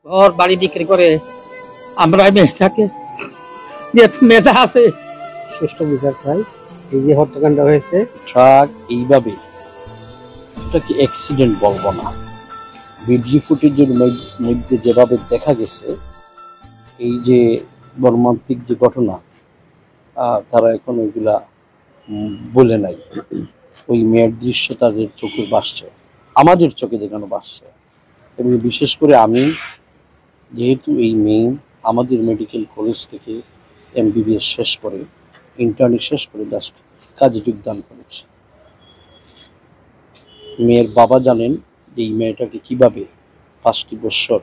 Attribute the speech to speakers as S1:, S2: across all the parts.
S1: ঘর বাড়ি বিক্রি করে আমরা মেয়েটাকে যে মেয়েটা আছে
S2: সুষ্ঠু বিচার চাই। এই যে হত্যাকাণ্ড হয়েছে,
S3: ট্রাক এইভাবে, এটা কি অ্যাক্সিডেন্ট বলবো না, ভিডিও ফুটেজের মধ্যে যেভাবে দেখা গেছে, এই যে মর্মান্তিক যে ঘটনা, তারা এখন ওইগুলা বলে নাই। ওই মেয়ের দৃশ্য তাদের চোখে ভাসছে, আমাদের চোখে যেখানে ভাসছে। এবং বিশেষ করে আমি, যেহেতু এই মেয়ে আমাদের মেডিকেল কলেজ থেকে MBBS শেষ করে, ইন্টার্নি শেষ করে জাস্ট কাজে যোগদান করেছে। মেয়ের বাবা জানেন যে এই মেয়েটাকে কিভাবে 5টি বছর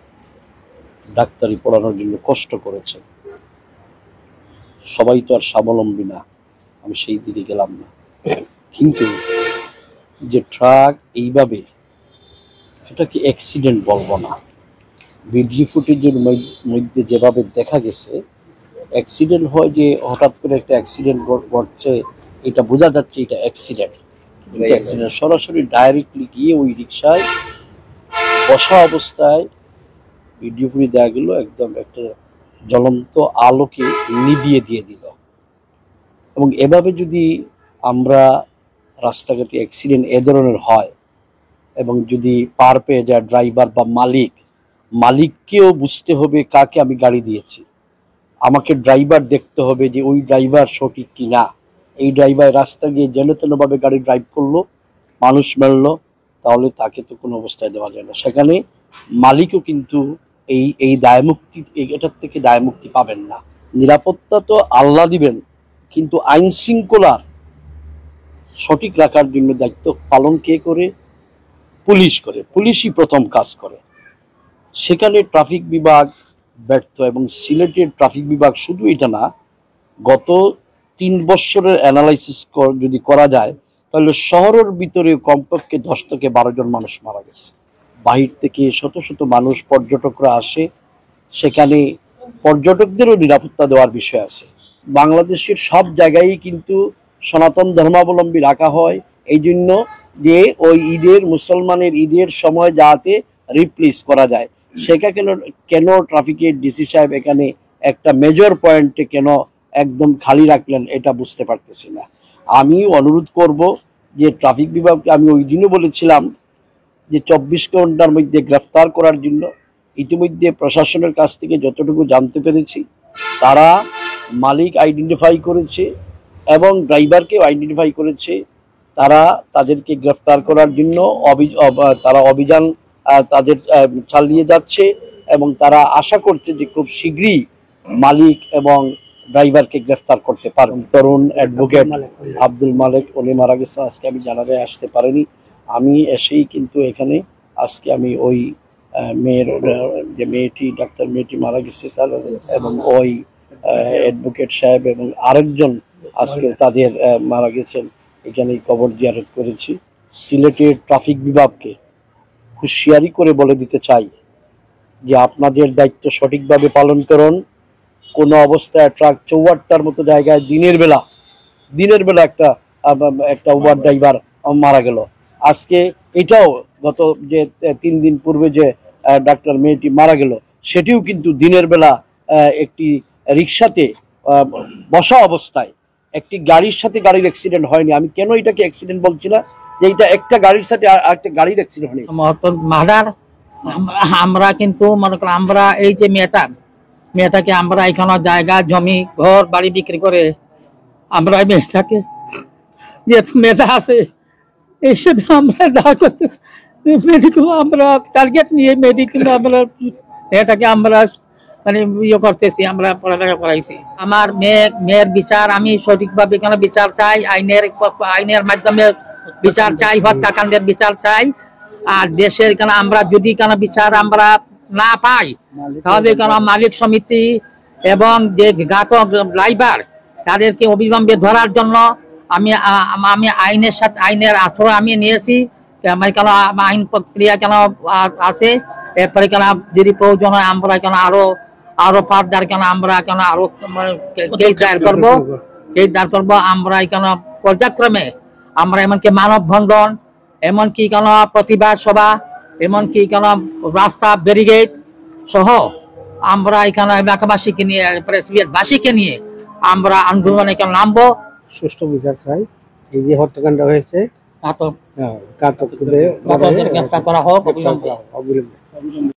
S3: ডাক্তারি পড়ানোর জন্য কষ্ট করেছে। সবাই তো আর স্বাবলম্বী না, আমি সেই দিকে গেলাম না, কিন্তু যে ট্রাক এইভাবে, এটা কি অ্যাক্সিডেন্ট বলবো না, ভিডিও ফুটেজের মধ্যে যেভাবে দেখা গেছে, অ্যাক্সিডেন্ট হয় যে হঠাৎ করে একটা অ্যাক্সিডেন্ট ঘটছে, এটা বোঝা যাচ্ছে এটা অ্যাক্সিডেন্ট। অ্যাক্সিডেন্ট সরাসরি ডাইরেক্টলি গিয়ে ওই রিক্সায় বসা অবস্থায় ভিডিও ফুটেজ দেওয়া গেল, একদম একটা জ্বলন্ত আলোকে নিভিয়ে দিয়ে দিল। এবং এভাবে যদি আমরা রাস্তাঘাটে অ্যাক্সিডেন্ট এ ধরনের হয়, এবং যদি পার পেয়ে যায় ড্রাইভার বা মালিককেও বুঝতে হবে কাকে আমি গাড়ি দিয়েছি। আমাকে ড্রাইভার দেখতে হবে যে ওই ড্রাইভার সঠিক কি না। এই ড্রাইভার রাস্তা গিয়ে যেন তেনভাবে গাড়ি ড্রাইভ করলো, মানুষ মারলো, তাহলে তাকে তো কোনো অবস্থায় দেওয়া যায় না। সেখানে মালিকও কিন্তু এই দায়মুক্তি, এটার থেকে দায়মুক্তি পাবেন না। নিরাপত্তা তো আল্লাহ দিবেন, কিন্তু আইন শৃঙ্খলার সঠিক রাখার জন্য দায়িত্ব পালন কে করে? পুলিশ করে। পুলিশই প্রথম কাজ করে। সেখানে ট্রাফিক বিভাগ ব্যর্থ। এবং সিলেটের ট্রাফিক বিভাগ শুধু এটা না, গত 3 বছরের অ্যানালাইসিস যদি করা যায়, তাহলে শহরের ভিতরে কমপক্ষে 10 থেকে 12 জন মানুষ মারা গেছে। বাহির থেকে শত শত মানুষ, পর্যটকরা আসে, সেখানে পর্যটকদেরও নিরাপত্তা দেওয়ার বিষয় আছে। বাংলাদেশের সব জায়গায় কিন্তু সনাতন ধর্মাবলম্বী রাখা হয়, এই জন্য যে ওই ঈদের, মুসলমানের ঈদের সময় যাতে রিপ্লেস করা যায়। সেটা কেন ট্রাফিকের ডিসি সাহেব এখানে একটা মেজর পয়েন্টে কেন একদম খালি রাখলেন, এটা বুঝতে পারতেছি না। আমি অনুরোধ করব যে ট্রাফিক বিভাগকে, আমি ওই দিনও বলেছিলাম যে 24 ঘন্টার মধ্যে গ্রেফতার করার জন্য। ইতিমধ্যে প্রশাসনের কাছ থেকে যতটুকু জানতে পেরেছি, তারা মালিক আইডেন্টিফাই করেছে এবং ড্রাইভারকেও আইডেন্টিফাই করেছে। তারা তাদেরকে গ্রেফতার করার জন্য তারা অভিযান তাদের চালিয়ে যাচ্ছে, এবং তারা আশা করছে যে খুব শীঘ্রই মালিক এবং ড্রাইভারকে গ্রেফতার করতে পারেন। তরুণ অ্যাডভোকেট আব্দুল মালেক উনি মারা গেছে, আজকে আমি জানাজায় আসতে পারিনি। আমি এসেই কিন্তু এখানে আজকে আমি ওই মেয়ের, যে মেয়েটি, ডাক্তার মেয়েটি মারা গেছে তার, এবং ওই অ্যাডভোকেট সাহেব এবং আরেকজন আজকে তাদের মারা গেছেন, এখানেই কবর জিয়ারত করেছি। সিলেটের ট্রাফিক বিভাগকে হুঁশিয়ারি করে বলে দিতে চাই যে আপনাদের দায়িত্ব সঠিকভাবে পালন করুন। কোনো অবস্থায় ট্রাক 54টার মতো জায়গায় দিনের বেলা একটা উবার ড্রাইভার মারা গেল। আজকে এটাও গত যে 3 দিন পূর্বে যে ডাক্তার মেয়েটি মারা গেল, সেটিও কিন্তু দিনের বেলা একটি রিক্সাতে বসা অবস্থায় একটি গাড়ির সাথে গাড়ির অ্যাক্সিডেন্ট হয়নি। আমি কেন এটাকে অ্যাক্সিডেন্ট বলছি না, যে এটা একটা গাড়ির সাথে আরেকটা গাড়ির অ্যাক্সিডেন্ট হয়নি,
S1: মার্ডার। আমরা কিন্তু মনে করেন, আমরা এই যে মেয়েটাকে আমরা এখানে জায়গা, জমি, ঘর বাড়ি বিক্রি করে আমরা মেয়েটাকে যে মেয়েটা আছে এইসব আমরা মেডিকেল, আমরা টার্গেট নিয়ে মেডিকেল আমরা মেয়েটাকে আমরা মানে ইয়ে করতেছি, আমরা পড়ালেখা করাইছি। আমার মেয়ের বিচার আমি সঠিকভাবে এখানে বিচার চাই, আইনের মাধ্যমে বিচার চাই, হত্যাকাণ্ডের বিচার চাই। আর দেশের কেন আমরা যদি কেন বিচার আমরা না পাই, তাহলে কেন মালিক সমিতি এবং যে ঘাতক ড্রাইভার তাদেরকে অবিলম্বে ধরার জন্য আমি আইনের আশ্রয় আমি নিয়েছি। কেন আইন প্রক্রিয়া কেন আছে, এরপরে কেন যদি প্রয়োজন হয় আমরা কেন আরো ফার্দার কেন আমরা কেন আরো কেস দায়ের করবো। আমরা কেন পর্যায়ক্রমে আমরা এমনকি মানববন্ধন, এমনকি কেন প্রতিবাদ সভা, এমনকি কেন রাস্তা ব্যারিকেড সহ আমরা এখানে এলাকাবাসীকে নিয়ে প্রেসবিয়ারবাসীকে নিয়ে আমরা আন্দোলনে এখানে নামবো।
S2: সুষ্ঠু বিচার চাই। এই যে হত্যাকাণ্ড হয়েছে
S1: ঘাতক
S2: ঘাতকদের
S1: ঘাতকদের গ্রেফতার করা হোক অবিলম্বে।
S2: অবিলম্বে